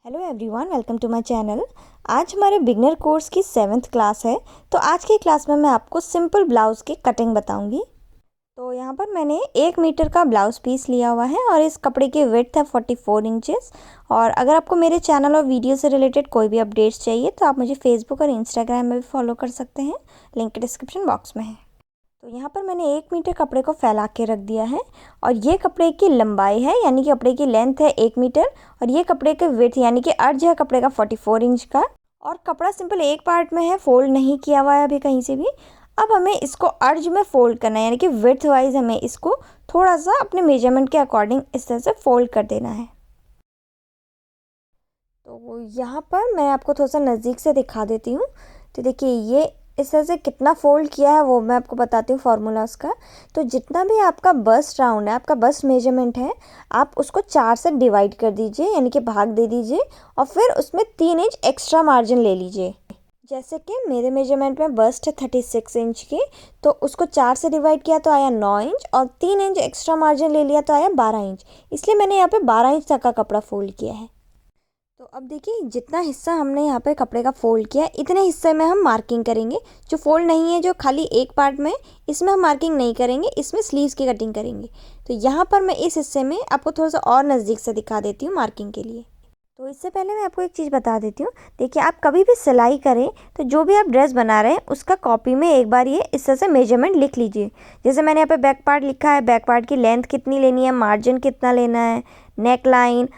Hello everyone, welcome to my channel. आज हमारे beginner course की 7th क्लास है। तो आज की क्लास में मैं आपको सिंपल ब्लाउज़ की कटिंग बताऊंगी। तो यहाँ पर मैंने 1 मीटर का ब्लाउज़ पीस लिया हुआ है और इस कपड़े की विड्थ है 44 इंचेस। और अगर आपको मेरे चैनल और वीडियो से रिलेटेड कोई भी अपडेट्स चाहिए तो आप मुझे फेसबुक और इंस्टाग्राम में भी फॉलो कर सकते हैं, लिंक डिस्क्रिप्शन बॉक्स में है। तो यहाँ पर मैंने 1 मीटर कपड़े को फैला के रख दिया है और ये कपड़े की लंबाई है यानी कि कपड़े की लेंथ है 1 मीटर और ये कपड़े के विड्थ यानी कि अर्ज है कपड़े का 44 इंच का। और कपड़ा सिंपल एक पार्ट में है, फोल्ड नहीं किया हुआ है अभी कहीं से भी। अब हमें इसको अर्ज में फोल्ड करना है यानी कि विड्थ वाइज हमें इसको थोड़ा सा अपने मेजरमेंट के अकॉर्डिंग इस तरह से फोल्ड कर देना है। तो यहाँ पर मैं आपको थोड़ा सा नज़दीक से दिखा देती हूँ। तो देखिए ये इस तरह से कितना फोल्ड किया है वो मैं आपको बताती हूँ फार्मूला उसका। तो जितना भी आपका बस्ट राउंड है, आपका बस्ट मेजरमेंट है, आप उसको 4 से डिवाइड कर दीजिए यानी कि भाग दे दीजिए और फिर उसमें 3 इंच एक्स्ट्रा मार्जिन ले लीजिए। जैसे कि मेरे मेजरमेंट में बस्ट है 36 इंच की, तो उसको 4 से डिवाइड किया तो आया 9 इंच और 3 इंच एक्स्ट्रा मार्जिन ले लिया तो आया 12 इंच। इसलिए मैंने यहाँ पे 12 इंच तक का कपड़ा फोल्ड किया है। तो अब देखिए जितना हिस्सा हमने यहाँ पे कपड़े का फोल्ड किया है इतने हिस्से में हम मार्किंग करेंगे। जो फोल्ड नहीं है, जो खाली एक पार्ट में, इसमें हम मार्किंग नहीं करेंगे, इसमें स्लीव्स की कटिंग करेंगे। तो यहाँ पर मैं इस हिस्से में आपको थोड़ा सा और नज़दीक से दिखा देती हूँ मार्किंग के लिए। तो इससे पहले मैं आपको एक चीज़ बता देती हूँ। देखिए आप कभी भी सिलाई करें तो जो भी आप ड्रेस बना रहे हैं उसका कॉपी में एक बार ये इस तरह से मेजरमेंट लिख लीजिए। जैसे मैंने यहाँ पे बैक पार्ट लिखा है, बैक पार्ट की लेंथ कितनी लेनी है, मार्जिन कितना लेना है, नेक लाइन,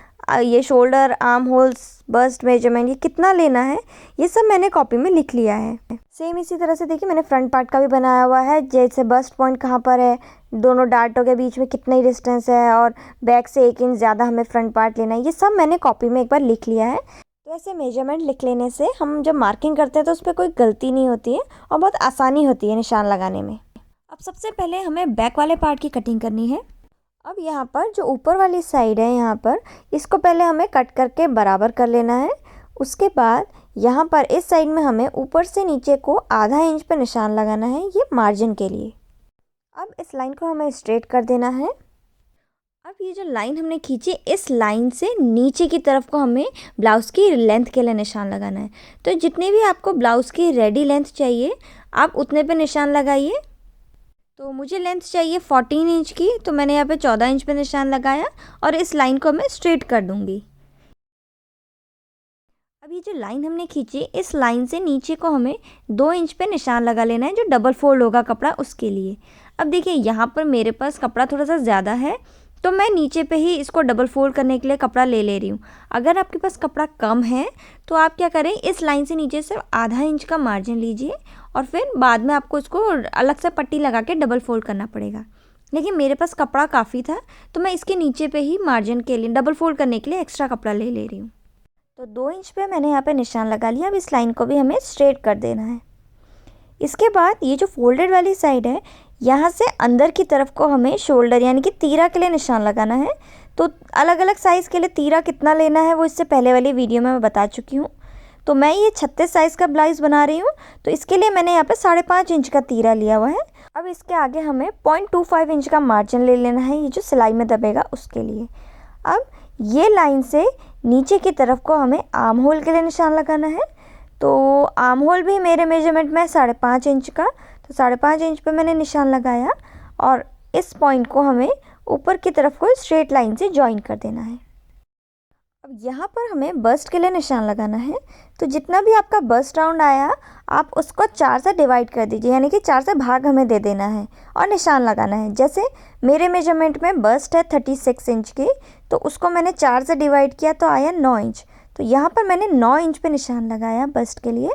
ये shoulder, armholes, bust measurement ये कितना लेना है, ये सब मैंने कॉपी में लिख लिया है। सेम इसी तरह से देखिए मैंने फ्रंट पार्ट का भी बनाया हुआ है। जैसे बस्ट पॉइंट कहाँ पर है, दोनों डार्टों के बीच में कितना ही डिस्टेंस है और बैक से 1 इंच ज़्यादा हमें फ्रंट पार्ट लेना है, ये सब मैंने कॉपी में एक बार लिख लिया है। तो ऐसे मेजरमेंट लिख लेने से हम जब मार्किंग करते हैं तो उस पर कोई गलती नहीं होती है और बहुत आसानी होती है निशान लगाने में। अब सबसे पहले हमें बैक वाले पार्ट की कटिंग करनी है। अब यहाँ पर जो ऊपर वाली साइड है, यहाँ पर इसको पहले हमें कट करके बराबर कर लेना है। उसके बाद यहाँ पर इस साइड में हमें ऊपर से नीचे को आधा इंच पर निशान लगाना है, ये मार्जिन के लिए। अब इस लाइन को हमें स्ट्रेट कर देना है। अब ये जो लाइन हमने खींची, इस लाइन से नीचे की तरफ को हमें ब्लाउज़ की लेंथ के लिए निशान लगाना है। तो जितने भी आपको ब्लाउज़ की रेडी लेंथ चाहिए आप उतने पे निशान लगाइए। तो मुझे लेंथ चाहिए 14 इंच की, तो मैंने यहाँ पे 14 इंच पे निशान लगाया और इस लाइन को मैं स्ट्रेट कर दूंगी। अब ये जो लाइन हमने खींची, इस लाइन से नीचे को हमें 2 इंच पे निशान लगा लेना है, जो डबल फोल्ड होगा कपड़ा उसके लिए। अब देखिए यहाँ पर मेरे पास कपड़ा थोड़ा सा ज़्यादा है तो मैं नीचे पे ही इसको डबल फोल्ड करने के लिए कपड़ा ले रही हूँ। अगर आपके पास कपड़ा कम है तो आप क्या करें, इस लाइन से नीचे सिर्फ आधा इंच का मार्जिन लीजिए और फिर बाद में आपको इसको अलग से पट्टी लगा के डबल फोल्ड करना पड़ेगा। लेकिन मेरे पास कपड़ा काफ़ी था तो मैं इसके नीचे पे ही मार्जिन के लिए डबल फोल्ड करने के लिए एक्स्ट्रा कपड़ा ले रही हूँ। तो 2 इंच पे मैंने यहाँ पे निशान लगा लिया। अब इस लाइन को भी हमें स्ट्रेट कर देना है। इसके बाद ये जो फोल्डेड वाली साइड है, यहाँ से अंदर की तरफ को हमें शोल्डर यानी कि तीरा के लिए निशान लगाना है। तो अलग अलग साइज़ के लिए तीरा कितना लेना है वो इससे पहले वाली वीडियो में मैं बता चुकी हूँ। तो मैं ये 36 साइज़ का ब्लाउज़ बना रही हूँ तो इसके लिए मैंने यहाँ पे 5.5 इंच का तीरा लिया हुआ है। अब इसके आगे हमें 0.25 इंच का मार्जिन ले लेना है, ये जो सिलाई में दबेगा उसके लिए। अब ये लाइन से नीचे की तरफ को हमें आर्म होल के लिए निशान लगाना है। तो आर्म होल भी मेरे मेजरमेंट में 5.5 इंच का, तो 5.5 इंच पे मैंने निशान लगाया और इस पॉइंट को हमें ऊपर की तरफ को स्ट्रेट लाइन से जॉइन कर देना है। अब यहाँ पर हमें बस्ट के लिए निशान लगाना है। तो जितना भी आपका बस्ट राउंड आया आप उसको 4 से डिवाइड कर दीजिए यानी कि 4 से भाग हमें दे देना है और निशान लगाना है। जैसे मेरे मेजरमेंट में बस्ट है 36 इंच की, तो उसको मैंने 4 से डिवाइड किया तो आया 9 इंच। तो यहाँ पर मैंने 9 इंच पे निशान लगाया बस्ट के लिए।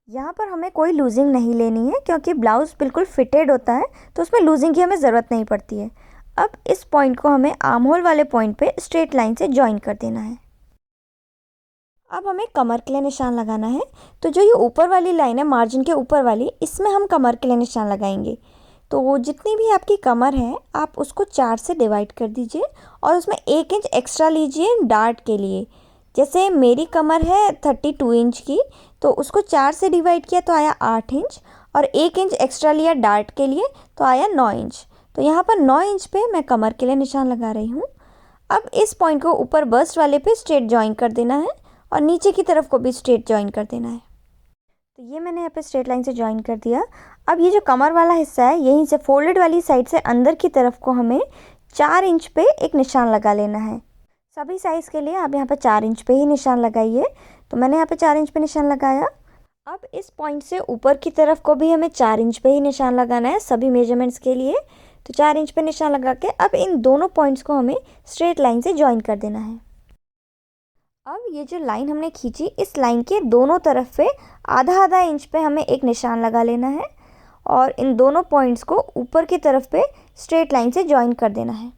यहाँ पर हमें कोई लूजिंग नहीं लेनी है क्योंकि ब्लाउज़ बिल्कुल फिटेड होता है तो उसमें लूजिंग की हमें ज़रूरत नहीं पड़ती है। अब इस पॉइंट को हमें आर्म होल वाले पॉइंट पे स्ट्रेट लाइन से जॉइन कर देना है। अब हमें कमर के लिए निशान लगाना है। तो जो ये ऊपर वाली लाइन है मार्जिन के ऊपर वाली, इसमें हम कमर के लिए निशान लगाएंगे। तो वो जितनी भी आपकी कमर है आप उसको 4 से डिवाइड कर दीजिए और उसमें 1 इंच एक्स्ट्रा लीजिए डार्ट के लिए। जैसे मेरी कमर है 32 इंच की, तो उसको 4 से डिवाइड किया तो आया 8 इंच और 1 इंच एक्स्ट्रा लिया डार्ट के लिए तो आया 9 इंच। तो यहाँ पर 9 इंच पे मैं कमर के लिए निशान लगा रही हूँ। अब इस पॉइंट को ऊपर बस्ट वाले पे स्ट्रेट जॉइन कर देना है। और नीचे की तरफ को भी स्ट्रेट जॉइन कर देना है। तो ये मैंने यहाँ पे स्ट्रेट लाइन से जॉइन कर दिया। अब ये जो कमर वाला हिस्सा है, यहीं से फोल्डेड वाली साइड से अंदर की तरफ को हमें 4 इंच पे एक निशान लगा लेना है। सभी साइज़ के लिए आप यहाँ पे 4 इंच पे ही निशान लगाइए। तो मैंने यहाँ पे 4 इंच पे निशान लगाया। अब इस पॉइंट से ऊपर की तरफ को भी हमें 4 इंच पे ही निशान लगाना है सभी मेजरमेंट्स के लिए। तो 4 इंच पे निशान लगा के अब इन दोनों पॉइंट्स को हमें स्ट्रेट लाइन से जॉइन कर देना है। अब ये जो लाइन हमने खींची, इस लाइन के दोनों तरफ पे आधा आधा इंच पे हमें एक निशान लगा लेना है और इन दोनों पॉइंट्स को ऊपर की तरफ पे स्ट्रेट लाइन से जॉइन कर देना है।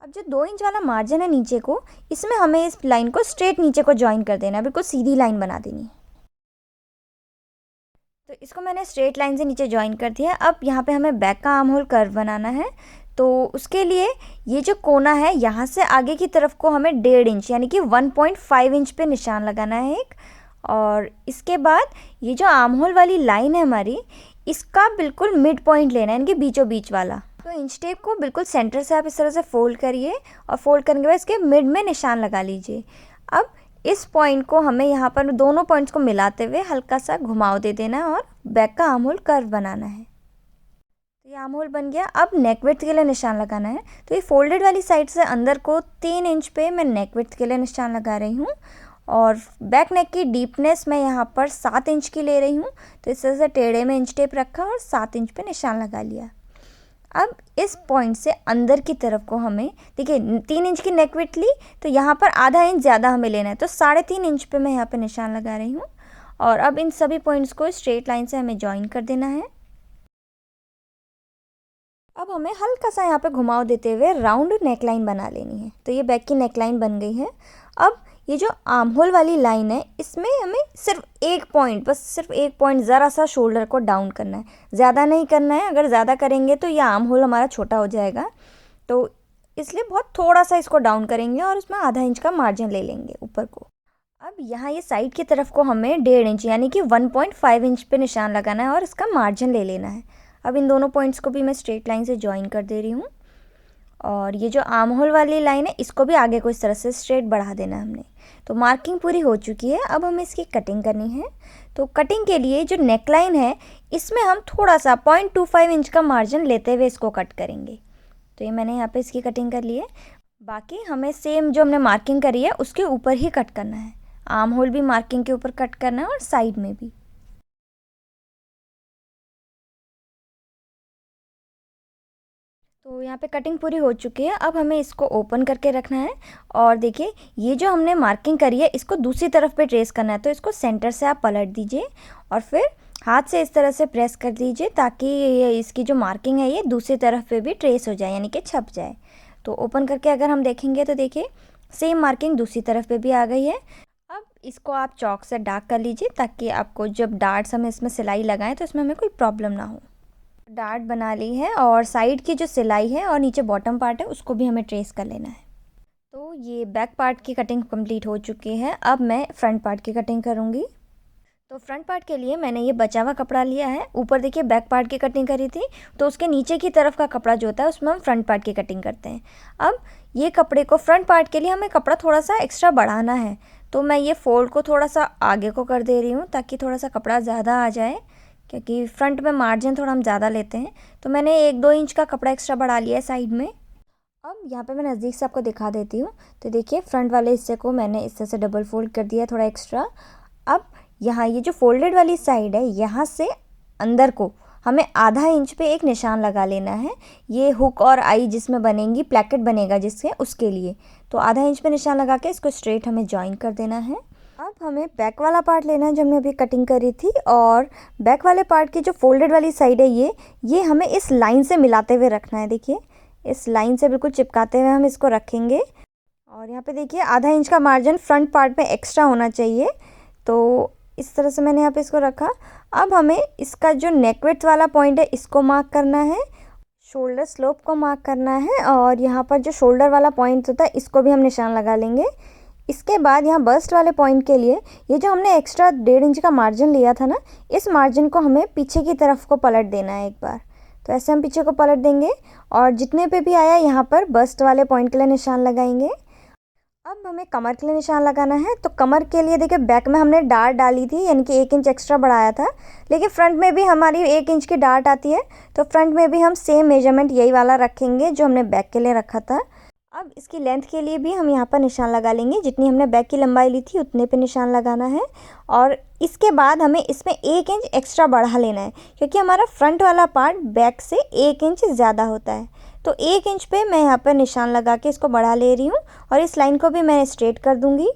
अब जो 2 इंच वाला मार्जिन है नीचे को, इसमें हमें इस लाइन को स्ट्रेट नीचे को जॉइन कर देना है, बिल्कुल सीधी लाइन बना देनी है। तो इसको मैंने स्ट्रेट लाइन से नीचे जॉइन कर दिया। अब यहाँ पे हमें बैक का आर्म होल कर्व बनाना है। तो उसके लिए ये जो कोना है, यहाँ से आगे की तरफ को हमें 1.5 इंच यानी कि 1.5 इंच पे निशान लगाना है एक। और इसके बाद ये जो आर्म होल वाली लाइन है हमारी, इसका बिल्कुल मिड पॉइंट लेना है, यानी कि बीचों बीच वाला। तो इंच टेप को बिल्कुल सेंटर से आप इस तरह से फोल्ड करिए और फोल्ड करने के बाद इसके मिड में निशान लगा लीजिए। अब इस पॉइंट को हमें यहाँ पर दोनों पॉइंट्स को मिलाते हुए हल्का सा घुमाव दे देना है और बैक का आर्म होल कर्व बनाना है। तो ये आर्म होल बन गया। अब नेक विड्थ के लिए निशान लगाना है। तो ये फोल्डेड वाली साइड से अंदर को 3 इंच पे मैं नेक विड्थ के लिए निशान लगा रही हूँ और बैक नेक की डीपनेस मैं यहाँ पर 7 इंच की ले रही हूँ। तो इस तरह से टेढ़े में इंच टेप रखा और 7 इंच पे निशान लगा लिया। अब इस पॉइंट से अंदर की तरफ को हमें, देखिए 3 इंच की नेक विड्थ ली, तो यहाँ पर आधा इंच ज़्यादा हमें लेना है। तो 3.5 इंच पे मैं यहाँ पे निशान लगा रही हूँ और अब इन सभी पॉइंट्स को स्ट्रेट लाइन से हमें जॉइन कर देना है। अब हमें हल्का सा यहाँ पे घुमाव देते हुए राउंड नेक लाइन बना लेनी है। तो ये बैक की नेक लाइन बन गई है। अब ये जो आर्म होल वाली लाइन है, इसमें हमें सिर्फ एक पॉइंट, बस सिर्फ एक पॉइंट ज़रा सा शोल्डर को डाउन करना है, ज़्यादा नहीं करना है। अगर ज़्यादा करेंगे तो ये आर्म होल हमारा छोटा हो जाएगा, तो इसलिए बहुत थोड़ा सा इसको डाउन करेंगे और उसमें आधा इंच का मार्जिन ले लेंगे ऊपर को। अब यहाँ ये साइड की तरफ को हमें 1.5 इंच यानी कि 1.5 इंच पे निशान लगाना है और इसका मार्जिन ले लेना है। अब इन दोनों पॉइंट्स को भी मैं स्ट्रेट लाइन से जॉइन कर दे रही हूँ और ये जो आर्म होल वाली लाइन है, इसको भी आगे को इस तरह से स्ट्रेट बढ़ा देना है हमने। तो मार्किंग पूरी हो चुकी है। अब हमें इसकी कटिंग करनी है। तो कटिंग के लिए जो नेक लाइन है, इसमें हम थोड़ा सा 0.25 इंच का मार्जिन लेते हुए इसको कट करेंगे। तो ये मैंने यहाँ पे इसकी कटिंग कर ली है। बाकी हमें सेम जो हमने मार्किंग करी है उसके ऊपर ही कट करना है। आर्म होल भी मार्किंग के ऊपर कट करना है और साइड में भी। तो यहाँ पे कटिंग पूरी हो चुकी है। अब हमें इसको ओपन करके रखना है और देखिए ये जो हमने मार्किंग करी है, इसको दूसरी तरफ पे ट्रेस करना है। तो इसको सेंटर से आप पलट दीजिए और फिर हाथ से इस तरह से प्रेस कर दीजिए ताकि इसकी जो मार्किंग है ये दूसरी तरफ पे भी ट्रेस हो जाए, यानी कि छप जाए। तो ओपन करके अगर हम देखेंगे तो देखिए सेम मार्किंग दूसरी तरफ पे भी आ गई है। अब इसको आप चॉक से डार्क कर लीजिए ताकि आपको जब डार्ट्स हमें इसमें सिलाई लगाएं तो इसमें हमें कोई प्रॉब्लम ना हो। डार्ट बना ली है और साइड की जो सिलाई है और नीचे बॉटम पार्ट है उसको भी हमें ट्रेस कर लेना है। तो ये बैक पार्ट की कटिंग कंप्लीट हो चुकी है। अब मैं फ्रंट पार्ट की कटिंग करूँगी। तो फ्रंट पार्ट के लिए मैंने ये बचा हुआ कपड़ा लिया है। ऊपर देखिए बैक पार्ट की कटिंग करी थी, तो उसके नीचे की तरफ का कपड़ा जो होता है उसमें हम फ्रंट पार्ट की कटिंग करते हैं। अब ये कपड़े को फ्रंट पार्ट के लिए हमें कपड़ा थोड़ा सा एक्स्ट्रा बढ़ाना है। तो मैं ये फोल्ड को थोड़ा सा आगे को कर दे रही हूँ ताकि थोड़ा सा कपड़ा ज़्यादा आ जाए, क्योंकि फ्रंट में मार्जिन थोड़ा हम ज़्यादा लेते हैं। तो मैंने 1-2 इंच का कपड़ा एक्स्ट्रा बढ़ा लिया है साइड में। अब यहाँ पे मैं नज़दीक से आपको दिखा देती हूँ। तो देखिए फ्रंट वाले हिस्से को मैंने इस तरह से डबल फोल्ड कर दिया थोड़ा एक्स्ट्रा। अब यहाँ ये जो फोल्डेड वाली साइड है, यहाँ से अंदर को हमें आधा इंच पे एक निशान लगा लेना है। ये हुक और आई जिसमें बनेंगी, प्लैकेट बनेगा जिससे, उसके लिए। तो आधा इंच पे निशान लगा के इसको स्ट्रेट हमें जॉइन कर देना है। अब हमें बैक वाला पार्ट लेना है जो हमने अभी कटिंग करी थी, और बैक वाले पार्ट की जो फोल्डेड वाली साइड है ये हमें इस लाइन से मिलाते हुए रखना है। देखिए इस लाइन से बिल्कुल चिपकाते हुए हम इसको रखेंगे। और यहाँ पे देखिए आधा इंच का मार्जिन फ्रंट पार्ट में एक्स्ट्रा होना चाहिए। तो इस तरह से मैंने यहाँ पे इसको रखा। अब हमें इसका जो नेक विड्थ वाला पॉइंट है इसको मार्क करना है, शोल्डर स्लोप को मार्क करना है, और यहाँ पर जो शोल्डर वाला पॉइंट होता है इसको भी हम निशान लगा लेंगे। इसके बाद यहाँ बस्ट वाले पॉइंट के लिए ये जो हमने एक्स्ट्रा 1.5 इंच का मार्जिन लिया था ना, इस मार्जिन को हमें पीछे की तरफ को पलट देना है एक बार। तो ऐसे हम पीछे को पलट देंगे और जितने पे भी आया यहाँ पर बस्ट वाले पॉइंट के लिए निशान लगाएंगे। अब हमें कमर के लिए निशान लगाना है। तो कमर के लिए देखिए बैक में हमने डार्ट डाली थी, यानी कि 1 इंच एक्स्ट्रा बढ़ाया था, लेकिन फ्रंट में भी हमारी 1 इंच की डार्ट आती है। तो फ्रंट में भी हम सेम मेजरमेंट यही वाला रखेंगे जो हमने बैक के लिए रखा था। अब इसकी लेंथ के लिए भी हम यहाँ पर निशान लगा लेंगे, जितनी हमने बैक की लंबाई ली थी उतने पे निशान लगाना है। और इसके बाद हमें इसमें 1 इंच एक्स्ट्रा बढ़ा लेना है, क्योंकि हमारा फ्रंट वाला पार्ट बैक से 1 इंच ज़्यादा होता है। तो 1 इंच पे मैं यहाँ पर निशान लगा के इसको बढ़ा ले रही हूँ, और इस लाइन को भी मैं स्ट्रेट कर दूँगी।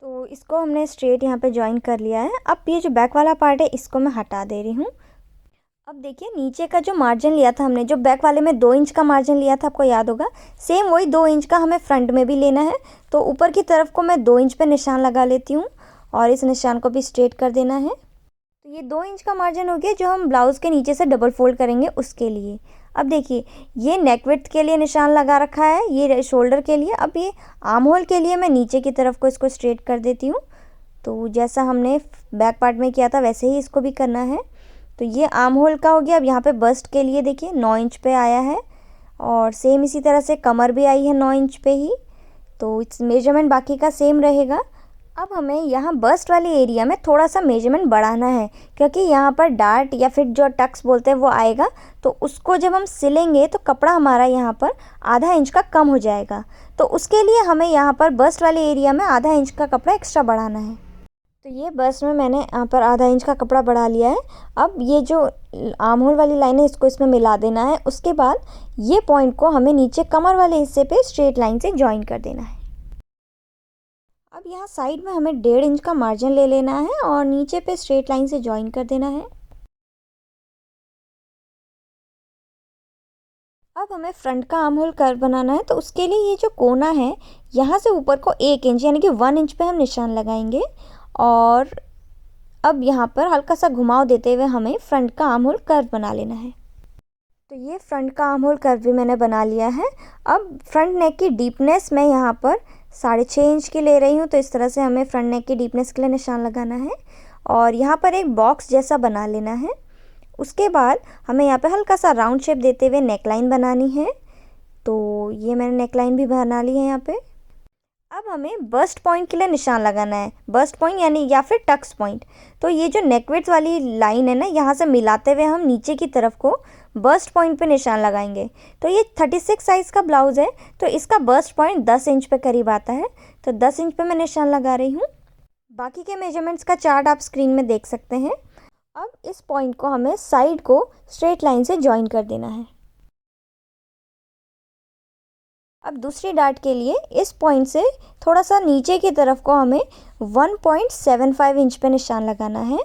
तो इसको हमने स्ट्रेट यहाँ पे जॉइन कर लिया है। अब ये जो बैक वाला पार्ट है इसको मैं हटा दे रही हूँ। अब देखिए नीचे का जो मार्जिन लिया था हमने, जो बैक वाले में 2 इंच का मार्जिन लिया था, आपको याद होगा, सेम वही 2 इंच का हमें फ्रंट में भी लेना है। तो ऊपर की तरफ को मैं 2 इंच पे निशान लगा लेती हूँ, और इस निशान को भी स्ट्रेट कर देना है। तो ये 2 इंच का मार्जिन हो गया जो हम ब्लाउज़ के नीचे से डबल फोल्ड करेंगे उसके लिए। अब देखिए ये नेक विड्थ के लिए निशान लगा रखा है, ये शोल्डर के लिए। अब ये आर्म होल के लिए मैं नीचे की तरफ को इसको स्ट्रेट कर देती हूँ। तो जैसा हमने बैक पार्ट में किया था वैसे ही इसको भी करना है। तो ये आर्म होल का हो गया। अब यहाँ पे बस्ट के लिए देखिए 9 इंच पे आया है, और सेम इसी तरह से कमर भी आई है 9 इंच पे ही। तो इस मेजरमेंट बाकी का सेम रहेगा। अब हमें यहाँ बस्ट वाले एरिया में थोड़ा सा मेजरमेंट बढ़ाना है, क्योंकि यहाँ पर डार्ट या फिर जो टक्स बोलते हैं वो आएगा। तो उसको जब हम सिलेंगे तो कपड़ा हमारा यहाँ पर आधा इंच का कम हो जाएगा। तो उसके लिए हमें यहाँ पर बस्ट वाले एरिया में आधा इंच का कपड़ा एक्स्ट्रा बढ़ाना है। तो ये बस्ट में मैंने यहाँ पर आधा इंच का कपड़ा बढ़ा लिया है। अब ये जो आर्म होल वाली लाइन है इसको इसमें मिला देना है। उसके बाद ये पॉइंट को हमें नीचे कमर वाले हिस्से पे स्ट्रेट लाइन से जॉइन कर देना है। अब यहाँ साइड में हमें 1.5 इंच का मार्जिन ले लेना है और नीचे पे स्ट्रेट लाइन से जॉइन कर देना है। अब हमें फ्रंट का आर्म होल कर्व बनाना है। तो उसके लिए ये जो कोना है यहाँ से ऊपर को 1 इंच यानी कि 1 इंच पे हम निशान लगाएंगे, और अब यहाँ पर हल्का सा घुमाव देते हुए हमें फ्रंट का आर्म होल कर्व बना लेना है। तो ये फ्रंट का आर्म होल कर्व भी मैंने बना लिया है। अब फ्रंट नेक की डीपनेस मैं यहाँ पर 6.5 इंच की ले रही हूँ। तो इस तरह से हमें फ्रंट नेक की डीपनेस के लिए निशान लगाना है, और यहाँ पर एक बॉक्स जैसा बना लेना है। उसके बाद हमें यहाँ पे हल्का सा राउंड शेप देते हुए नेकलाइन बनानी है। तो ये मैंने नेकलाइन भी बना ली है यहाँ पे। अब हमें बस्ट पॉइंट के लिए निशान लगाना है, बस्ट पॉइंट यानी या फिर टक्स पॉइंट। तो ये जो नेक विड्थ वाली लाइन है ना, यहाँ से मिलाते हुए हम नीचे की तरफ को बस्ट पॉइंट पे निशान लगाएंगे। तो ये 36 साइज़ का ब्लाउज़ है, तो इसका बस्ट पॉइंट 10 इंच पे करीब आता है। तो 10 इंच पे मैं निशान लगा रही हूँ। बाकी के मेजरमेंट्स का चार्ट आप स्क्रीन में देख सकते हैं। अब इस पॉइंट को हमें साइड को स्ट्रेट लाइन से जॉइन कर देना है। अब दूसरी डार्ट के लिए इस पॉइंट से थोड़ा सा नीचे की तरफ को हमें 1.75 इंच पे निशान लगाना है,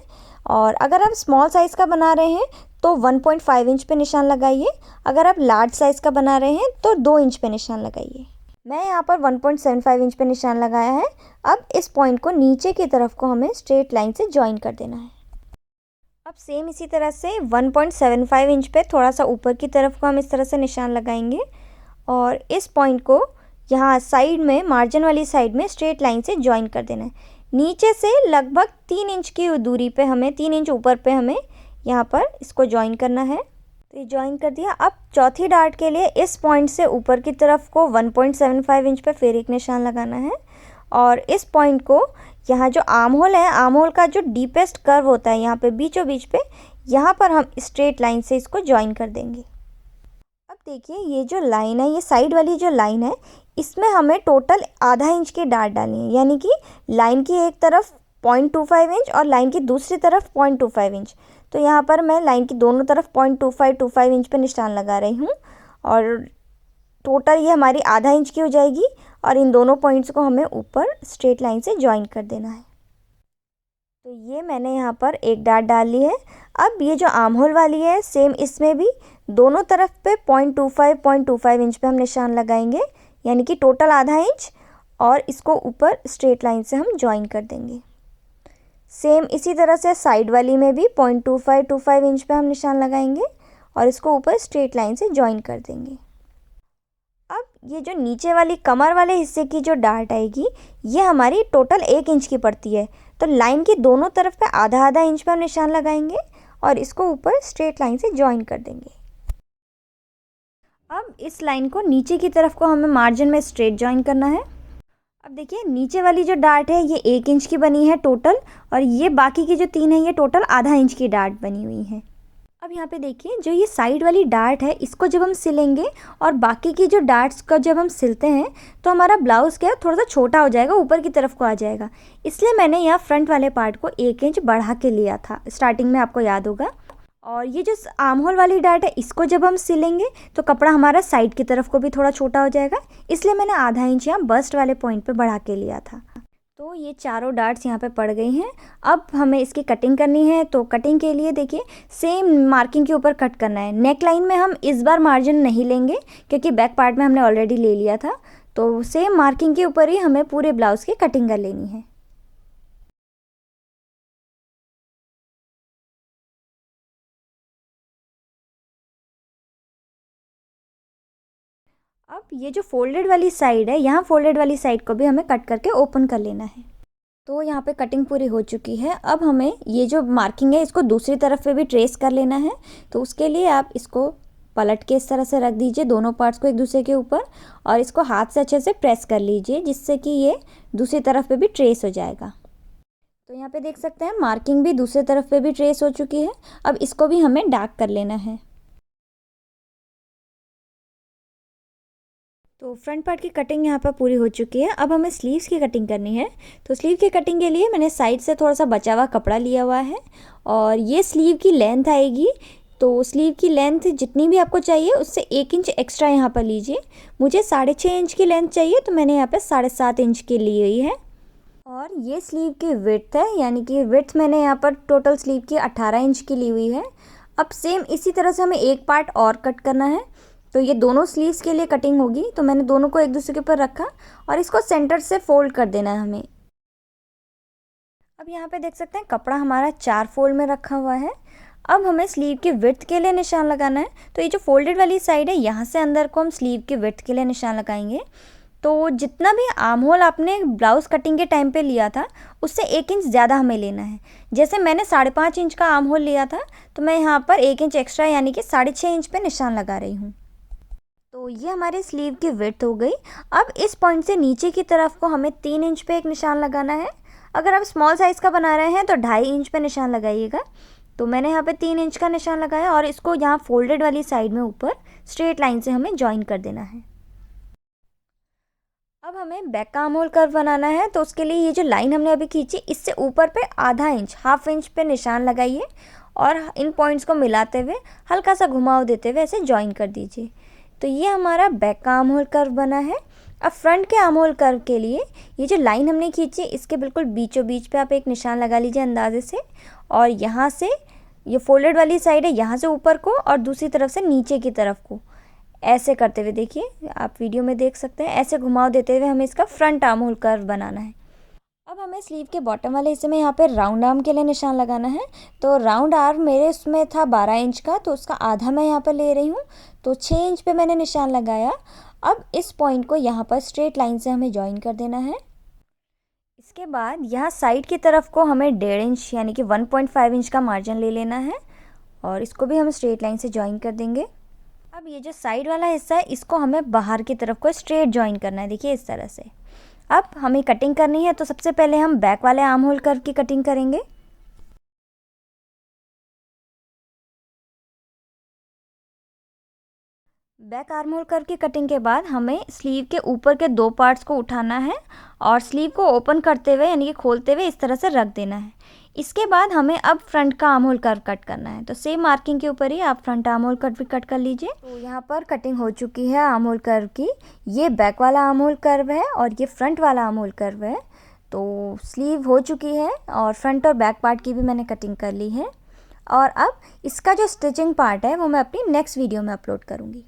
और अगर आप स्मॉल साइज़ का बना रहे हैं तो 1.5 इंच पे निशान लगाइए। अगर आप लार्ज साइज़ का बना रहे हैं तो 2 इंच पे निशान लगाइए। मैं यहाँ पर 1.75 इंच पे निशान लगाया है। अब इस पॉइंट को नीचे की तरफ को हमें स्ट्रेट लाइन से जॉइन कर देना है। अब सेम इसी तरह से 1.75 इंच पे थोड़ा सा ऊपर की तरफ को हम इस तरह से निशान लगाएंगे, और इस पॉइंट को यहाँ साइड में मार्जिन वाली साइड में स्ट्रेट लाइन से जॉइन कर देना है। नीचे से लगभग 3 इंच की दूरी पे हमें 3 इंच ऊपर पे हमें यहाँ पर इसको जॉइन करना है। तो ये जॉइन कर दिया। अब चौथी डार्ट के लिए इस पॉइंट से ऊपर की तरफ को 1.75 इंच पे फिर एक निशान लगाना है, और इस पॉइंट को यहाँ जो आर्म होल है, आर्म होल का जो डीपेस्ट कर्व होता है यहाँ पे बीचों बीच पे, यहाँ पर हम स्ट्रेट लाइन से इसको जॉइन कर देंगे। अब देखिए ये जो लाइन है, ये साइड वाली जो लाइन है, इसमें हमें टोटल आधा इंच की डार्ट डालनी है, यानी कि लाइन की एक तरफ 0.25 इंच और लाइन की दूसरी तरफ 0.25 इंच। तो यहाँ पर मैं लाइन की दोनों तरफ 0.25 इंच पे निशान लगा रही हूँ, और टोटल ये हमारी आधा इंच की हो जाएगी, और इन दोनों पॉइंट्स को हमें ऊपर स्ट्रेट लाइन से जॉइन कर देना है। तो ये मैंने यहाँ पर एक डार्ट डाल ली है। अब ये जो आर्म होल वाली है, सेम इसमें भी दोनों तरफ पे 0.25 इंच पे हम निशान लगाएंगे, यानी कि टोटल आधा इंच, और इसको ऊपर स्ट्रेट लाइन से हम जॉइन कर देंगे। सेम इसी तरह से साइड वाली में भी 0.25 इंच पे हम निशान लगाएंगे, और इसको ऊपर स्ट्रेट लाइन से जॉइन कर देंगे। अब ये जो नीचे वाली कमर वाले हिस्से की जो डार्ट आएगी, ये हमारी टोटल 1 इंच की पड़ती है। तो लाइन की दोनों तरफ पे आधा आधा इंच पे हम निशान लगाएंगे, और इसको ऊपर स्ट्रेट लाइन से जॉइन कर देंगे। अब इस लाइन को नीचे की तरफ को हमें मार्जिन में स्ट्रेट जॉइन करना है। अब देखिए नीचे वाली जो डार्ट है ये 1 इंच की बनी है टोटल, और ये बाकी की जो 3 है ये टोटल आधा इंच की डार्ट बनी हुई है। अब यहाँ पे देखिए जो ये साइड वाली डार्ट है इसको जब हम सिलेंगे और बाकी की जो डार्ट्स का जब हम सिलते हैं तो हमारा ब्लाउज़ क्या है थोड़ा सा छोटा हो जाएगा, ऊपर की तरफ को आ जाएगा। इसलिए मैंने यहाँ फ्रंट वाले पार्ट को 1 इंच बढ़ा के लिया था स्टार्टिंग में, आपको याद होगा। और ये जो आर्म होल वाली डार्ट है इसको जब हम सिलेंगे तो कपड़ा हमारा साइड की तरफ को भी थोड़ा छोटा हो जाएगा, इसलिए मैंने आधा इंच यहाँ बस्ट वाले पॉइंट पे बढ़ा के लिया था। तो ये चारों डार्ट्स यहाँ पे पड़ गई हैं। अब हमें इसकी कटिंग करनी है, तो कटिंग के लिए देखिए सेम मार्किंग के ऊपर कट करना है। नेक लाइन में हम इस बार मार्जिन नहीं लेंगे क्योंकि बैक पार्ट में हमने ऑलरेडी ले लिया था, तो सेम मार्किंग के ऊपर ही हमें पूरे ब्लाउज़ की कटिंग कर लेनी है। अब ये जो फोल्डेड वाली साइड है, यहाँ फोल्डेड वाली साइड को भी हमें कट करके ओपन कर लेना है। तो यहाँ पे कटिंग पूरी हो चुकी है। अब हमें ये जो मार्किंग है इसको दूसरी तरफ पे भी ट्रेस कर लेना है। तो उसके लिए आप इसको पलट के इस तरह से रख दीजिए दोनों पार्ट्स को एक दूसरे के ऊपर, और इसको हाथ से अच्छे से प्रेस कर लीजिए जिससे कि ये दूसरी तरफ पे भी ट्रेस हो जाएगा। तो यहाँ पे देख सकते हैं मार्किंग भी दूसरी तरफ पे भी ट्रेस हो चुकी है। अब इसको भी हमें डार्क कर लेना है। तो फ्रंट पार्ट की कटिंग यहाँ पर पूरी हो चुकी है। अब हमें स्लीव्स की कटिंग करनी है। तो स्लीव की कटिंग के लिए मैंने साइड से थोड़ा सा बचा हुआ कपड़ा लिया हुआ है, और ये स्लीव की लेंथ आएगी। तो स्लीव की लेंथ जितनी भी आपको चाहिए उससे 1 इंच एक्स्ट्रा यहाँ पर लीजिए। मुझे 6.5 इंच की लेंथ चाहिए तो मैंने यहाँ पर 7.5 इंच की ली हुई है। और ये स्लीव की विड्थ है, यानी कि विड्थ मैंने यहाँ पर टोटल स्लीव की 18 इंच की ली हुई है। अब सेम इसी तरह से हमें एक पार्ट और कट करना है। तो ये दोनों स्लीव्स के लिए कटिंग होगी, तो मैंने दोनों को एक दूसरे के ऊपर रखा और इसको सेंटर से फोल्ड कर देना है हमें। अब यहाँ पे देख सकते हैं कपड़ा हमारा 4 फोल्ड में रखा हुआ है। अब हमें स्लीव की विड्थ के लिए निशान लगाना है। तो ये जो फोल्डेड वाली साइड है यहाँ से अंदर को हम स्लीव की विड्थ के लिए निशान लगाएंगे। तो जितना भी आर्म होल आपने ब्लाउज़ कटिंग के टाइम पे लिया था उससे 1 इंच ज़्यादा हमें लेना है। जैसे मैंने 5.5 इंच का आर्म होल लिया था तो मैं यहाँ पर 1 इंच एक्स्ट्रा यानी कि 6.5 इंच पे निशान लगा रही हूँ। तो ये हमारे स्लीव की विड्थ हो गई। अब इस पॉइंट से नीचे की तरफ को हमें 3 इंच पे एक निशान लगाना है। अगर आप स्मॉल साइज़ का बना रहे हैं तो 2.5 इंच पे निशान लगाइएगा। तो मैंने यहाँ पे 3 इंच का निशान लगाया और इसको यहाँ फोल्डेड वाली साइड में ऊपर स्ट्रेट लाइन से हमें जॉइन कर देना है। अब हमें बैक का आर्म होल कर्व बनाना है। तो उसके लिए ये जो लाइन हमने अभी खींची इससे ऊपर पे आधा इंच, हाफ इंच पे निशान लगाइए और इन पॉइंट्स को मिलाते हुए हल्का सा घुमाव देते हुए ऐसे जॉइन कर दीजिए। तो ये हमारा बैक का आर्म होल कर्व बना है। अब फ्रंट के आर्म होल कर्व के लिए ये जो लाइन हमने खींची इसके बिल्कुल बीचों बीच पे आप एक निशान लगा लीजिए अंदाजे से, और यहाँ से ये फोल्डेड वाली साइड है यहाँ से ऊपर को और दूसरी तरफ से नीचे की तरफ को ऐसे करते हुए, देखिए आप वीडियो में देख सकते हैं, ऐसे घुमाव देते हुए हमें इसका फ्रंट आर्म होल कर्व बनाना है। अब हमें स्लीव के बॉटम वाले हिस्से में यहाँ पे राउंड आर्म के लिए निशान लगाना है। तो राउंड आर्म मेरे उसमें था 12 इंच का, तो उसका आधा मैं यहाँ पर ले रही हूँ। तो 6 इंच पे मैंने निशान लगाया। अब इस पॉइंट को यहाँ पर स्ट्रेट लाइन से हमें जॉइन कर देना है। इसके बाद यहाँ साइड की तरफ को हमें 1.5 इंच यानी कि 1.5 इंच का मार्जिन ले लेना है और इसको भी हम स्ट्रेट लाइन से जॉइन कर देंगे। अब ये जो साइड वाला हिस्सा है इसको हमें बाहर की तरफ को स्ट्रेट जॉइन करना है, देखिए इस तरह से। अब हमें कटिंग करनी है, तो सबसे पहले हम बैक वाले आर्म होल कर्व की कटिंग करेंगे। बैक आर्म होल कर्व की कटिंग के बाद हमें स्लीव के ऊपर के 2 पार्ट्स को उठाना है और स्लीव को ओपन करते हुए यानी कि खोलते हुए इस तरह से रख देना है। इसके बाद हमें अब फ्रंट का आर्म होल कर्व कट करना है। तो सेम मार्किंग के ऊपर ही आप फ्रंट आर्म होल कर्व भी कट कर लीजिए। तो यहाँ पर कटिंग हो चुकी है आर्म होल कर्व की। ये बैक वाला आर्म होल कर्व है और ये फ्रंट वाला आर्म होल कर्व है। तो स्लीव हो चुकी है और फ्रंट और बैक पार्ट की भी मैंने कटिंग कर ली है। और अब इसका जो स्टिचिंग पार्ट है वो मैं अपनी नेक्स्ट वीडियो में अपलोड करूँगी।